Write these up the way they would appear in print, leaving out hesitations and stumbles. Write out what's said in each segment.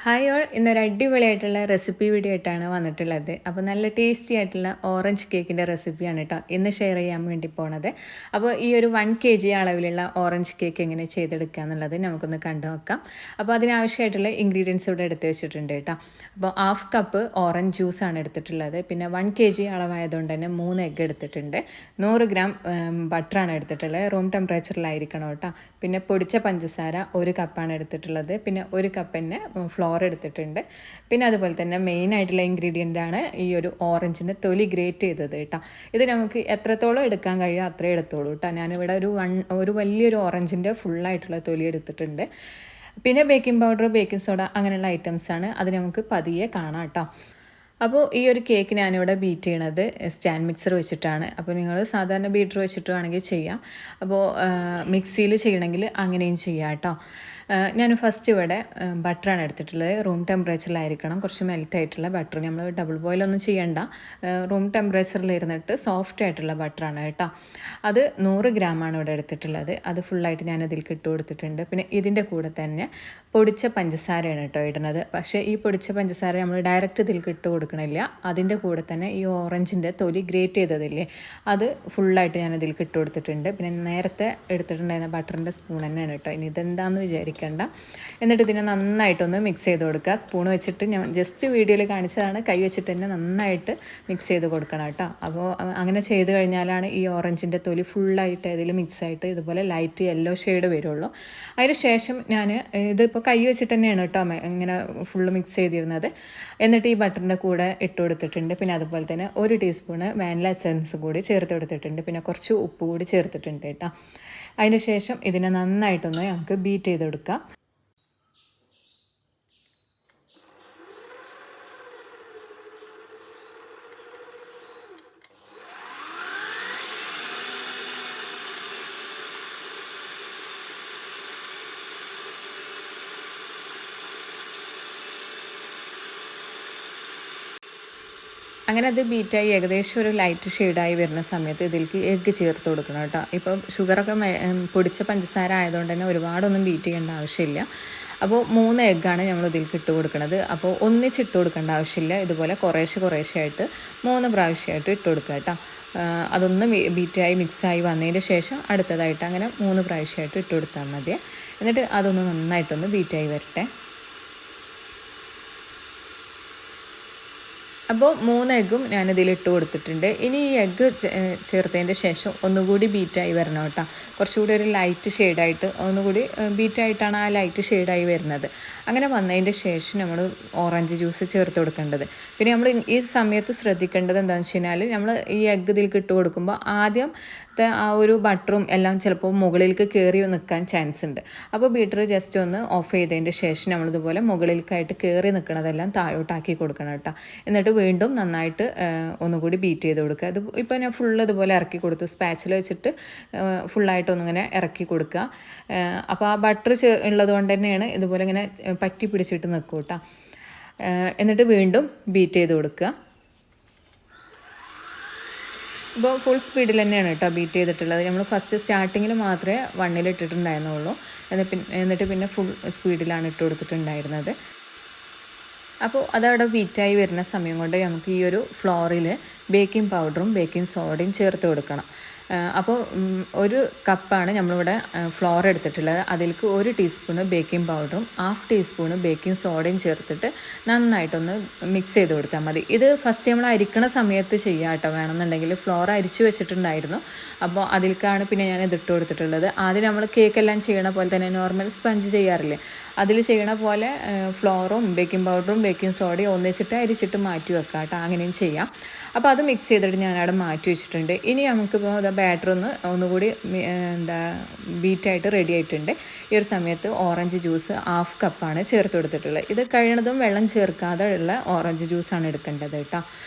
Hi all ഇന്നൊരു അടിപൊളിയായിട്ടുള്ള recipe video ആയിട്ടാണ് വന്നിട്ടുള്ളത്. അപ്പോൾ നല്ല ടേസ്റ്റി ആയിട്ടുള്ള ഓറഞ്ച് കേക്കിൻ്റെ റെസിപ്പിയാണ് കേട്ടോ ഇന്ന് ഷെയർ ചെയ്യാൻ വേണ്ടി പോണത്. അപ്പോൾ ഈ ഒരു 1 kg അളവിലുള്ള ഓറഞ്ച് കേക്ക് എങ്ങനെ ചെയ്തെടുക്കുക എന്നുള്ളത് നമുക്കൊന്ന് കണ്ടു നോക്കാം. അപ്പോൾ അതിനാവശ്യമായിട്ടുള്ള ഇൻഗ്രീഡിയൻസ് ഇവിടെ എടുത്ത് വെച്ചിട്ടുണ്ട് കേട്ടോ. അപ്പോൾ 1/2 കപ്പ് ഓറഞ്ച് ജ്യൂസാണ് എടുത്തിട്ടുള്ളത്. പിന്നെ 1 kg അളവായതുകൊണ്ട് തന്നെ 3 എഗ്ഗ് എടുത്തിട്ടുണ്ട്. 100 ഗ്രാം ബട്ടറാണ് എടുത്തിട്ടുള്ളത്. റൂം ടെമ്പറേച്ചറിലായിരിക്കണം കേട്ടോ. പിന്നെ പൊടിച്ച പഞ്ചസാര 1 കപ്പാണ് എടുത്തിട്ടുള്ളത്. പിന്നെ 1 കപ്പ് തന്നെ ഫ്ലോർ എടുത്തിട്ടുണ്ട്. പിന്നെ അതുപോലെ തന്നെ മെയിൻ ആയിട്ടുള്ള ഇൻഗ്രീഡിയൻ്റ് ആണ് ഈ ഒരു ഓറഞ്ചിൻ്റെ തൊലി ഗ്രേറ്റ് ചെയ്തത് കേട്ടോ. ഇത് നമുക്ക് എത്രത്തോളം എടുക്കാൻ കഴിയുമോ അത്രയും എടുത്തോളൂ കേട്ടോ. ഞാനിവിടെ ഒരു വലിയൊരു ഓറഞ്ചിൻ്റെ ഫുള്ളായിട്ടുള്ള തൊലി എടുത്തിട്ടുണ്ട്. പിന്നെ ബേക്കിംഗ് പൗഡർ, ബേക്കിംഗ് സോഡ അങ്ങനെയുള്ള ഐറ്റംസാണ്. അത് നമുക്ക് പതിയെ കാണാം കേട്ടോ. അപ്പോൾ ഈ ഒരു കേക്ക് ഞാനിവിടെ ബീറ്റ് ചെയ്യണത് സ്റ്റാൻഡ് മിക്സർ വെച്ചിട്ടാണ്. അപ്പോൾ നിങ്ങൾ സാധാരണ ബീറ്റർ വെച്ചിട്ട് വേണമെങ്കിൽ ചെയ്യാം. അപ്പോൾ മിക്സിയിൽ ചെയ്യണമെങ്കിൽ അങ്ങനെയും ചെയ്യാം കേട്ടോ. ഞാൻ ഫസ്റ്റ് ഇവിടെ ബട്ടറാണ് എടുത്തിട്ടുള്ളത്. റൂം ടെമ്പറേച്ചറിലായിരിക്കണം. കുറച്ച് മെൽറ്റ് ആയിട്ടുള്ള ബട്ടർ. നമ്മൾ ഡബിൾ ബോയിലൊന്നും ചെയ്യണ്ട. റൂം ടെമ്പറേച്ചറിൽ ഇരുന്നിട്ട് സോഫ്റ്റ് ആയിട്ടുള്ള ബട്ടറാണ് കേട്ടോ. അത് 100 ഗ്രാമാണ് ഇവിടെ എടുത്തിട്ടുള്ളത്. അത് ഫുള്ളായിട്ട് ഞാൻ ഇതിലേക്ക് ഇട്ട് കൊടുത്തിട്ടുണ്ട്. പിന്നെ ഇതിൻ്റെ കൂടെ തന്നെ പൊടിച്ച പഞ്ചസാരയാണ് കേട്ടോ ഇടുന്നത്. പക്ഷേ ഈ പൊടിച്ച പഞ്ചസാര നമ്മൾ ഡയറക്റ്റ് ഇതിലേക്ക് ഇട്ട് കൊടുക്കണില്ല. അതിൻ്റെ കൂടെ തന്നെ ഈ ഓറഞ്ചിൻ്റെ തൊലി ഗ്രേറ്റ് ചെയ്തതില്ലേ, അത് ഫുള്ളായിട്ട് ഞാൻ ഇതിലേക്ക് ഇട്ട് കൊടുത്തിട്ടുണ്ട്. പിന്നെ നേരത്തെ എടുത്തിട്ടുണ്ടായിരുന്ന ബട്ടറിൻ്റെ സ്പൂൺ തന്നെയാണ് കേട്ടോ. ഇനി ഇതെന്താണെന്ന് വിചാരിക്കേണ്ട. എന്നിട്ട് ഇതിനെ നന്നായിട്ടൊന്ന് മിക്സ് ചെയ്ത് കൊടുക്കുക. സ്പൂൺ വെച്ചിട്ട് ഞാൻ ജസ്റ്റ് വീഡിയോയിൽ കാണിച്ചതാണ്. കൈ വെച്ചിട്ട് തന്നെ നന്നായിട്ട് മിക്സ് ചെയ്ത് കൊടുക്കണം കേട്ടോ. അപ്പോൾ അങ്ങനെ ചെയ്ത് കഴിഞ്ഞാലാണ് ഈ ഓറഞ്ചിൻ്റെ തൊലി ഫുള്ളായിട്ട് ഇതിൽ മിക്സായിട്ട് ഇതുപോലെ ലൈറ്റ് യെല്ലോ ഷെയ്ഡ് വരുള്ളൂ. അതിന് ശേഷം ഞാൻ ഇതിപ്പോൾ കൈ വെച്ചിട്ട് തന്നെയാണ് കേട്ടോ ഇങ്ങനെ ഫുള്ള് മിക്സ് ചെയ്തിരുന്നത്. എന്നിട്ട് ഈ ബട്ടറിൻ്റെ കൂടെ ഇട്ട് കൊടുത്തിട്ടുണ്ട്. പിന്നെ അതുപോലെ തന്നെ 1 ടീസ്പൂണ് വാനില എസൻസ് കൂടി ചേർത്ത് കൊടുത്തിട്ടുണ്ട്. പിന്നെ കുറച്ച് ഉപ്പ് കൂടി ചേർത്തിട്ടുണ്ട് കേട്ടോ. അതിന് ശേഷം ഇതിനെ നന്നായിട്ടൊന്ന് നമുക്ക് ബീറ്റ് ചെയ്തെടുക്കാം. അങ്ങനെ അത് ബീറ്റായി ഏകദേശം ഒരു ലൈറ്റ് ഷെയ്ഡായി വരുന്ന സമയത്ത് ഇതിലേക്ക് എഗ്ഗ് ചേർത്ത് കൊടുക്കണം കേട്ടോ. ഇപ്പോൾ ഷുഗറൊക്കെ പൊടിച്ച പഞ്ചസാര ആയതുകൊണ്ട് തന്നെ ഒരുപാടൊന്നും ബീറ്റ് ചെയ്യേണ്ട ആവശ്യമില്ല. അപ്പോൾ 3 എഗ്ഗാണ് നമ്മൾ ഇതിലേക്ക് ഇട്ട് കൊടുക്കുന്നത്. അപ്പോൾ ഒന്നിച്ചിട്ട് കൊടുക്കേണ്ട ആവശ്യമില്ല. ഇതുപോലെ കുറേശ്ശെ ആയിട്ട് 3 പ്രാവശ്യമായിട്ട് ഇട്ട് കൊടുക്കുക കേട്ടോ. അതൊന്ന് ബീറ്റായി മിക്സായി വന്നതിന് ശേഷം അടുത്തതായിട്ട് അങ്ങനെ 3 പ്രാവശ്യമായിട്ട് ഇട്ട് കൊടുത്താൽ മതി. എന്നിട്ട് അതൊന്ന് നന്നായിട്ടൊന്ന് ബീറ്റായി വരട്ടെ. അപ്പോൾ 3 എഗ്ഗും ഞാനിതിൽ ഇട്ട് കൊടുത്തിട്ടുണ്ട്. ഇനി ഈ എഗ്ഗ് ചേർത്തതിൻ്റെ ശേഷം ഒന്നുകൂടി ബീറ്റായി വരണം കേട്ടോ. കുറച്ചുകൂടി ഒരു ലൈറ്റ് ഷെയ്ഡായിട്ട് ഒന്നുകൂടി ബീറ്റായിട്ടാണ് ആ ലൈറ്റ് ഷെയ്ഡായി വരുന്നത്. അങ്ങനെ വന്നതിൻ്റെ ശേഷം നമ്മൾ ഓറഞ്ച് ജ്യൂസ് ചേർത്ത് കൊടുക്കേണ്ടത്. പിന്നെ നമ്മൾ ഈ സമയത്ത് ശ്രദ്ധിക്കേണ്ടത് എന്താണെന്ന് വെച്ച് കഴിഞ്ഞാൽ നമ്മൾ ഈ എഗ്ഗ് ഇതിലേക്ക് ഇട്ട് കൊടുക്കുമ്പോൾ ആദ്യത്തെ ആ ഒരു ബട്ടറും എല്ലാം ചിലപ്പോൾ മുകളിലേക്ക് കയറി നിൽക്കാൻ ചാൻസ് ഉണ്ട്. അപ്പോൾ ബീറ്റർ ജസ്റ്റ് ഒന്ന് ഓഫ് ചെയ്തതിൻ്റെ ശേഷം നമ്മളിതുപോലെ മുകളിലേക്കായിട്ട് കയറി നിൽക്കുന്നതെല്ലാം താഴോട്ടാക്കി കൊടുക്കണം കേട്ടോ. എന്നിട്ട് വീണ്ടും നന്നായിട്ട് ഒന്നുകൂടി ബീറ്റ് ചെയ്ത് കൊടുക്കുക. ഇത് ഇപ്പോൾ ഞാൻ ഫുള്ള് ഇതുപോലെ ഇറക്കി കൊടുത്തു. സ്പാച്ചിൽ വെച്ചിട്ട് ഫുള്ളായിട്ടൊന്നിങ്ങനെ ഇറക്കി കൊടുക്കുക. അപ്പോൾ ആ ബട്ടർ ഉള്ളതുകൊണ്ട് തന്നെയാണ് ഇതുപോലെ ഇങ്ങനെ പറ്റി പിടിച്ചിട്ട് നിൽക്കും കേട്ടോ. എന്നിട്ട് വീണ്ടും ബീറ്റ് ചെയ്ത് കൊടുക്കുക. ഇപ്പോൾ ഫുൾ സ്പീഡിൽ തന്നെയാണ് കേട്ടോ ബീറ്റ് ചെയ്തിട്ടുള്ളത്. നമ്മൾ ഫസ്റ്റ് സ്റ്റാർട്ടിങ്ങിൽ മാത്രമേ 1-ൽ ഇട്ടിട്ടുണ്ടായിരുന്നുള്ളൂ. എന്നിട്ട് പിന്നെ ഫുൾ സ്പീഡിലാണ് ഇട്ട് കൊടുത്തിട്ടുണ്ടായിരുന്നത്. അപ്പോൾ അതവിടെ ബീറ്റായി വരുന്ന സമയം കൊണ്ട് നമുക്ക് ഈ ഒരു ഫ്ലോറിൽ ബേക്കിംഗ് പൗഡറും ബേക്കിംഗ് സോഡയും ചേർത്ത് കൊടുക്കണം. അപ്പോൾ 1 കപ്പാണ് നമ്മളിവിടെ ഫ്ലോർ എടുത്തിട്ടുള്ളത്. അതിലേക്ക് 1 ടീസ്പൂണ് ബേക്കിംഗ് പൗഡറും 1/2 ടീസ്പൂണ് ബേക്കിംഗ് സോഡയും ചേർത്തിട്ട് നന്നായിട്ടൊന്ന് മിക്സ് ചെയ്ത് കൊടുത്താൽ മതി. ഇത് ഫസ്റ്റ് നമ്മൾ അരിക്കണ സമയത്ത് ചെയ്യാം കേട്ടോ. വേണമെന്നുണ്ടെങ്കിൽ ഫ്ലോർ അരിച്ച് വെച്ചിട്ടുണ്ടായിരുന്നു. അപ്പോൾ അതിലേക്കാണ് പിന്നെ ഞാൻ ഇതിട്ട് കൊടുത്തിട്ടുള്ളത്. ആദ്യം നമ്മൾ കേക്കെല്ലാം ചെയ്യണ പോലെ തന്നെ നോർമൽ സ്പഞ്ച് ചെയ്യാറില്ലേ, അതിൽ ചെയ്യണ പോലെ ഫ്ലോറും ബേക്കിംഗ് പൗഡറും ബേക്കിംഗ് സോഡയും ഒന്നിച്ചിട്ട് അരിച്ചിട്ട് മാറ്റി വെക്കാം കേട്ടോ. അങ്ങനെയും ചെയ്യാം. അപ്പോൾ അത് മിക്സ് ചെയ്തിട്ട് ഞാനവിടെ മാറ്റി വെച്ചിട്ടുണ്ട്. ഇനി നമുക്കിപ്പോൾ ബാറ്റർ ഒന്നുകൂടി ബീറ്റായിട്ട് റെഡി ആയിട്ടുണ്ട്. ഈ ഒരു സമയത്ത് ഓറഞ്ച് ജ്യൂസ് 1/2 കപ്പാണ് ചേർത്ത് കൊടുത്തിട്ടുള്ളത്. ഇത് കഴിയുന്നതും വെള്ളം ചേർക്കാതെ ഉള്ള ഓറഞ്ച് ജ്യൂസാണ് എടുക്കേണ്ടത് കേട്ടോ.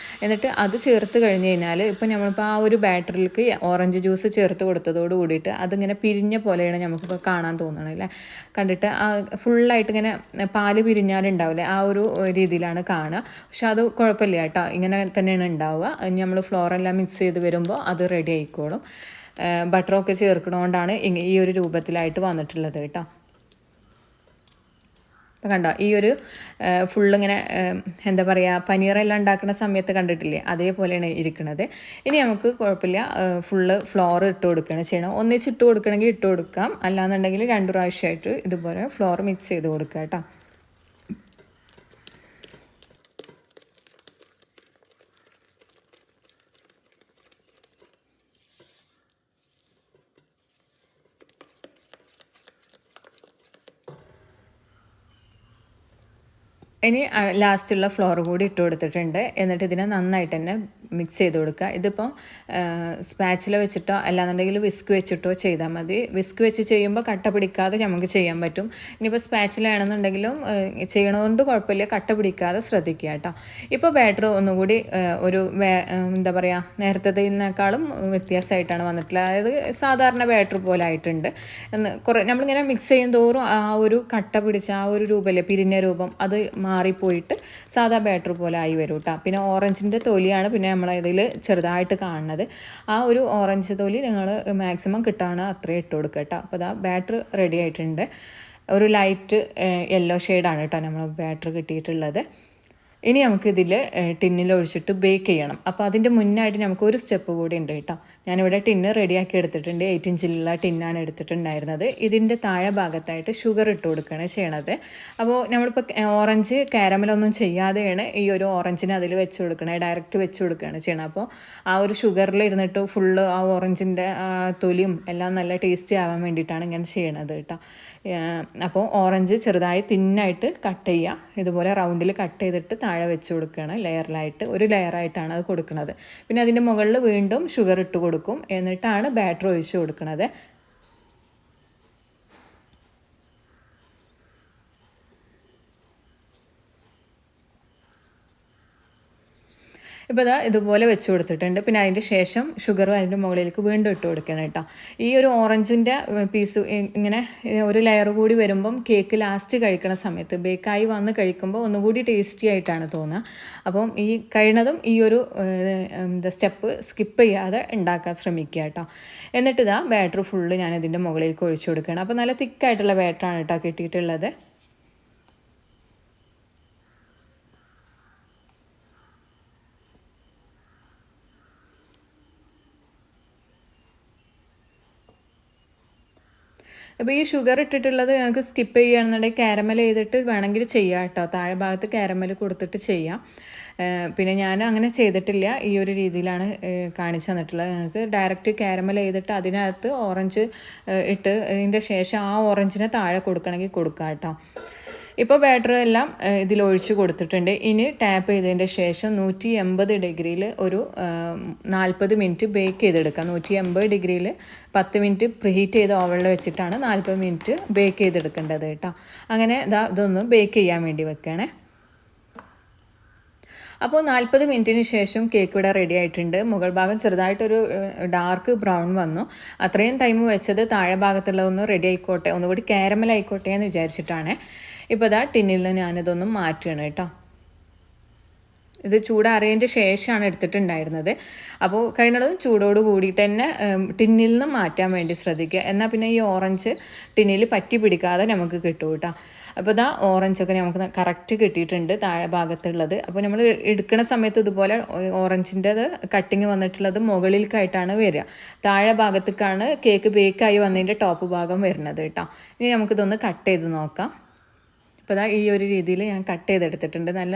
എന്നിട്ട് അത് ചേർത്ത് കഴിഞ്ഞ് കഴിഞ്ഞാൽ ഇപ്പോൾ നമ്മളിപ്പോൾ ആ ഒരു ബാറ്ററിലേക്ക് ഓറഞ്ച് ജ്യൂസ് ചേർത്ത് കൊടുത്തതോട് കൂടിയിട്ട് അതിങ്ങനെ പിരിഞ്ഞ പോലെയാണ് നമുക്കിപ്പോൾ കാണാൻ തോന്നണം അല്ലേ. കണ്ടിട്ട് ഫുള്ളായിട്ട് ഇങ്ങനെ പാല് പിരിഞ്ഞാലുണ്ടാവില്ലേ, ആ ഒരു രീതിയിലാണ് കാണുക. പക്ഷെ അത് കുഴപ്പമില്ല കേട്ടോ, ഇങ്ങനെ തന്നെയാണ് ഉണ്ടാവുക. നമ്മൾ ഫ്ലോറെല്ലാം മിക്സ് ചെയ്ത് വരുമ്പോൾ അത് റെഡി ആയിക്കോളും. ബട്ടറൊക്കെ ചേർക്കണോണ്ടാണ് ഈ ഒരു രൂപത്തിലായിട്ട് വന്നിട്ടുള്ളത് കേട്ടോ. കണ്ടോ ഈ ഒരു ഫുള്ളിങ്ങനെ എന്താ പറയുക പനീറെല്ലാം ഉണ്ടാക്കുന്ന സമയത്ത് കണ്ടിട്ടില്ലേ അതേപോലെയാണ് ഇരിക്കുന്നത്. ഇനി നമുക്ക് കുഴപ്പമില്ല ഫുള്ള് ഫ്ലോർ ഇട്ട് കൊടുക്കുകയാണ് ചെയ്യണം. ഒന്നിച്ച് ഇട്ട് കൊടുക്കണമെങ്കിൽ ഇട്ട് കൊടുക്കാം, അല്ലാന്നുണ്ടെങ്കിൽ 2 പ്രാവശ്യമായിട്ട് ഇതുപോലെ ഫ്ലോർ മിക്സ് ചെയ്ത് കൊടുക്കുക കേട്ടോ. ഇനി ലാസ്റ്റുള്ള ഫ്ലോർ കൂടി ഇട്ട് കൊടുത്തിട്ടുണ്ട്. എന്നിട്ട് ഇതിനെ നന്നായിട്ട് തന്നെ മിക്സ് ചെയ്ത് കൊടുക്കുക. ഇതിപ്പോൾ സ്പാച്ചില വെച്ചിട്ടോ അല്ലാന്നുണ്ടെങ്കിൽ വിസ്ക് വെച്ചിട്ടോ ചെയ്താൽ മതി. വിസ്ക് വെച്ച് ചെയ്യുമ്പോൾ കട്ട പിടിക്കാതെ നമുക്ക് ചെയ്യാൻ പറ്റും. ഇനിയിപ്പോൾ സ്പാച്ചില ആണെന്നുണ്ടെങ്കിലും ചെയ്യണതുകൊണ്ട് കുഴപ്പമില്ല, കട്ട പിടിക്കാതെ ശ്രദ്ധിക്കുക കേട്ടോ. ഇപ്പോൾ ബാറ്റർ ഒന്നുകൂടി ഒരു എന്താ പറയുക നേരത്തേതിനേക്കാളും വ്യത്യാസമായിട്ടാണ് വന്നിട്ടുള്ളത്. അതായത് സാധാരണ ബാറ്റർ പോലെ ആയിട്ടുണ്ട്. നമ്മളിങ്ങനെ മിക്സ് ചെയ്യും തോറും ആ ഒരു കട്ട പിടിച്ച ആ ഒരു രൂപമല്ലേ പിരിഞ്ഞ രൂപം അത് മാറിപ്പോയിട്ട് സാധാ ബാറ്റർ പോലെ ആയി വരും കേട്ടോ. പിന്നെ ഓറഞ്ചിൻ്റെ തൊലിയാണ് പിന്നെ നമ്മളതിൽ ചെറുതായിട്ട് കാണുന്നത്. ആ ഒരു ഓറഞ്ച് തൊലി നിങ്ങൾ മാക്സിമം കിട്ടാണ് അത്രയും ഇട്ട് കൊടുക്കുക കേട്ടോ. അപ്പോൾ അതാ ബാറ്റർ റെഡി ആയിട്ടുണ്ട്. ഒരു ലൈറ്റ് യെല്ലോ ഷെയ്ഡാണ് കേട്ടോ നമ്മൾ ബാറ്റർ കിട്ടിയിട്ടുള്ളത്. ഇനി നമുക്കിതിൽ ടിന്നിൽ ഒഴിച്ചിട്ട് ബേക്ക് ചെയ്യണം. അപ്പോൾ അതിൻ്റെ മുന്നായിട്ട് നമുക്ക് ഒരു സ്റ്റെപ്പ് കൂടി ഉണ്ട് കേട്ടോ. ഞാനിവിടെ ടിന്ന് റെഡിയാക്കി എടുത്തിട്ടുണ്ട്. 8 ഇഞ്ചിലുള്ള ടിന്നാണ് എടുത്തിട്ടുണ്ടായിരുന്നത്. ഇതിൻ്റെ താഴെ ഭാഗത്തായിട്ട് ഷുഗർ ഇട്ട് കൊടുക്കുകയാണ് ചെയ്യണത്. അപ്പോൾ നമ്മളിപ്പോൾ ഓറഞ്ച് കാരമലൊന്നും ചെയ്യാതെയാണ് ഈ ഒരു ഓറഞ്ചിനെ അതിൽ വെച്ച് കൊടുക്കണത്, ഡയറക്റ്റ് വെച്ച് കൊടുക്കുകയാണ് ചെയ്യണം. അപ്പോൾ ആ ഒരു ഷുഗറിൽ ഇരുന്നിട്ട് ഫുള്ള് ആ ഓറഞ്ചിൻ്റെ തൊലിയും എല്ലാം നല്ല ടേസ്റ്റി ആവാൻ വേണ്ടിയിട്ടാണ് ഇങ്ങനെ ചെയ്യണത് കേട്ടോ. അപ്പോൾ ഓറഞ്ച് ചെറുതായി തിന്നായിട്ട് കട്ട് ചെയ്യുക. ഇതുപോലെ റൗണ്ടിൽ കട്ട് ചെയ്തിട്ട് താഴെ വെച്ച് കൊടുക്കുകയാണ് ലെയറിലായിട്ട്. ഒരു ലെയറായിട്ടാണ് അത് കൊടുക്കുന്നത്. പിന്നെ അതിൻ്റെ മുകളിൽ വീണ്ടും ഷുഗർ ഇട്ട് കൊടുക്കും. എന്നിട്ടാണ് ബാറ്റർ ഒഴിച്ച് കൊടുക്കുന്നത്. ഇപ്പോൾ ഇതാ ഇതുപോലെ വെച്ച് കൊടുത്തിട്ടുണ്ട്. പിന്നെ അതിൻ്റെ ശേഷം ഷുഗറും അതിൻ്റെ മുകളിലേക്ക് വീണ്ടും ഇട്ട് കൊടുക്കണം കേട്ടോ. ഈ ഒരു ഓറഞ്ചിൻ്റെ പീസ് ഇങ്ങനെ ഒരു ലെയർ കൂടി വരുമ്പം കേക്ക് ലാസ്റ്റ് കഴിക്കണ സമയത്ത് ബേക്കായി വന്ന് കഴിക്കുമ്പോൾ ഒന്നുകൂടി ടേസ്റ്റി ആയിട്ടാണ് തോന്നുക. അപ്പം ഈ കഴിയുന്നതും ഈ ഒരു സ്റ്റെപ്പ് സ്കിപ്പ് ചെയ്യാതെ ഉണ്ടാക്കാൻ ശ്രമിക്കുക കേട്ടോ. എന്നിട്ട് ഇതാ ബാറ്റർ ഫുള്ള് ഞാൻ ഇതിൻ്റെ മുകളിലേക്ക് ഒഴിച്ചു കൊടുക്കുകയാണ്. അപ്പോൾ നല്ല തിക്കായിട്ടുള്ള ബാറ്ററാണ് കേട്ടോ കിട്ടിയിട്ടുള്ളത്. അപ്പോൾ ഈ ഷുഗർ ഇട്ടിട്ടുള്ളത് ഞങ്ങൾക്ക് സ്കിപ്പ് ചെയ്യുകയാണെന്നുണ്ടെങ്കിൽ കാരമൽ ചെയ്തിട്ട് വേണമെങ്കിൽ ചെയ്യാം കേട്ടോ. താഴെ ഭാഗത്ത് കാരമൽ കൊടുത്തിട്ട് ചെയ്യാം. പിന്നെ ഞാൻ അങ്ങനെ ചെയ്തിട്ടില്ല, ഈ ഒരു രീതിയിലാണ് കാണിച്ചു തന്നിട്ടുള്ളത്. ഞങ്ങൾക്ക് ഡയറക്റ്റ് കാരമൽ ചെയ്തിട്ട് അതിനകത്ത് ഓറഞ്ച് ഇട്ട് ഇതിൻ്റെ ശേഷം ആ ഓറഞ്ചിനെ താഴെ കൊടുക്കണമെങ്കിൽ കൊടുക്കാം കേട്ടോ. ഇപ്പോൾ ബാറ്റർ എല്ലാം ഇതിലൊഴിച്ച് കൊടുത്തിട്ടുണ്ട്. ഇനി ടാപ്പ് ചെയ്തതിൻ്റെ ശേഷം 180 ഡിഗ്രിയിൽ ഒരു 40 മിനിറ്റ് ബേക്ക് ചെയ്തെടുക്കാം. 180 ഡിഗ്രിയിൽ 10 മിനിറ്റ് പ്രീഹീറ്റ് ചെയ്ത് ഓവനിൽ വെച്ചിട്ടാണ് 40 മിനിറ്റ് ബേക്ക് ചെയ്തെടുക്കേണ്ടത് കേട്ടോ. അങ്ങനെ ഇതൊന്ന് ബേക്ക് ചെയ്യാൻ വേണ്ടി വെക്കണേ. അപ്പോൾ 40 മിനിറ്റിന് ശേഷം കേക്ക് ഇവിടെ റെഡി ആയിട്ടുണ്ട്. മുകൾ ഭാഗം ചെറുതായിട്ടൊരു ഡാർക്ക് ബ്രൗൺ വന്നു. അത്രയും ടൈം വെച്ചത് താഴെ ഭാഗത്തുള്ളതൊന്ന് റെഡി ആയിക്കോട്ടെ, ഒന്നുകൂടി കാരമൽ ആയിക്കോട്ടെ എന്ന് വിചാരിച്ചിട്ടാണ്. ഇപ്പോൾ ഇതാ ടിന്നിൽ നിന്ന് ഞാനിതൊന്നും മാറ്റുകയാണ് കേട്ടോ. ഇത് ചൂടാറിയതിൻ്റെ ശേഷമാണ് എടുത്തിട്ടുണ്ടായിരുന്നത്. അപ്പോൾ കഴിയുന്നതും ചൂടോട് കൂടിയിട്ട് തന്നെ ടിന്നിൽ നിന്ന് മാറ്റാൻ വേണ്ടി ശ്രദ്ധിക്കുക. എന്നാൽ പിന്നെ ഈ ഓറഞ്ച് ടിന്നിൽ പറ്റി പിടിക്കാതെ നമുക്ക് കിട്ടും കേട്ടോ. അപ്പോൾ ഇതാ ഓറഞ്ചൊക്കെ നമുക്ക് കറക്റ്റ് കിട്ടിയിട്ടുണ്ട് താഴെ ഭാഗത്തുള്ളത്. അപ്പോൾ നമ്മൾ എടുക്കുന്ന സമയത്ത് ഇതുപോലെ ഓറഞ്ചിൻ്റെത് കട്ടിങ് വന്നിട്ടുള്ളത് മുകളിലേക്കായിട്ടാണ് വരിക. താഴെ ഭാഗത്തേക്കാണ് കേക്ക് ബേക്കായി വന്നതിൻ്റെ ടോപ്പ് ഭാഗം വരുന്നത് കേട്ടോ. ഇനി നമുക്കിതൊന്ന് കട്ട് ചെയ്ത് നോക്കാം. അപ്പോൾ ഈ ഒരു രീതിയിൽ ഞാൻ കട്ട് ചെയ്തെടുത്തിട്ടുണ്ട്. നല്ല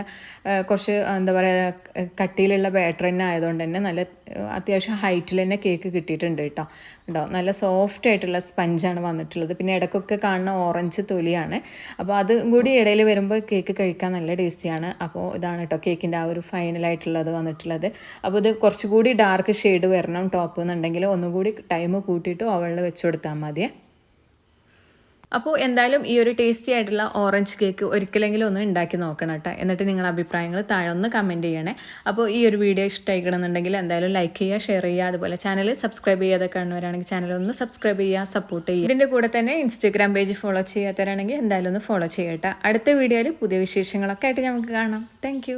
കുറച്ച് എന്താ പറയുക കട്ടിയിലുള്ള ബാറ്റർ തന്നെ ആയതുകൊണ്ട് തന്നെ നല്ല അത്യാവശ്യം ഹൈറ്റിൽ തന്നെ കേക്ക് കിട്ടിയിട്ടുണ്ട് കേട്ടോ. ഉണ്ടോ, നല്ല സോഫ്റ്റ് ആയിട്ടുള്ള സ്പഞ്ചാണ് വന്നിട്ടുള്ളത്. പിന്നെ ഇടയ്ക്കൊക്കെ കാണുന്ന ഓറഞ്ച് തൊലിയാണ്. അപ്പോൾ അതും കൂടി ഇടയിൽ വരുമ്പോൾ കേക്ക് കഴിക്കാൻ നല്ല ടേസ്റ്റിയാണ്. അപ്പോൾ ഇതാണ് കേട്ടോ കേക്കിൻ്റെ ആ ഒരു ഫൈനലായിട്ടുള്ളത് വന്നിട്ടുള്ളത്. അപ്പോൾ ഇത് കുറച്ചുകൂടി ഡാർക്ക് ഷെയ്ഡ് വരണം ടോപ്പ് എന്നുണ്ടെങ്കിൽ ഒന്നുകൂടി ടൈം കൂട്ടിയിട്ട് ഓവനിൽ വെച്ച് കൊടുത്താൽ മതിയേ. അപ്പോൾ എന്തായാലും ഈ ഒരു ടേസ്റ്റി ആയിട്ടുള്ള ഓറഞ്ച് കേക്ക് ഒരിക്കലെങ്കിലും ഒന്ന് ഉണ്ടാക്കി നോക്കണം കേട്ടോ. എന്നിട്ട് നിങ്ങളുടെ അഭിപ്രായങ്ങൾ താഴെ ഒന്ന് കമൻറ്റ് ചെയ്യണേ. അപ്പോൾ ഈ ഒരു വീഡിയോ ഇഷ്ടമായിക്കണമെന്നുണ്ടെങ്കിൽ എന്തായാലും ലൈക്ക് ചെയ്യുക, ഷെയർ ചെയ്യുക. അതുപോലെ ചാനൽ സബ്സ്ക്രൈബ് ചെയ്യാതെ കാണുന്നവരാണെങ്കിൽ ചാനൽ ഒന്ന് സബ്സ്ക്രൈബ് ചെയ്യുക, സപ്പോർട്ട് ചെയ്യുക. ഇതിൻ്റെ കൂടെ തന്നെ ഇൻസ്റ്റഗ്രാം പേജ് ഫോളോ ചെയ്യാത്തവരാണെങ്കിൽ എന്തായാലും ഒന്ന് ഫോളോ ചെയ്യട്ടെ. അടുത്ത വീഡിയോയിൽ പുതിയ വിശേഷങ്ങളൊക്കെ ആയിട്ട് നമുക്ക് കാണാം. താങ്ക്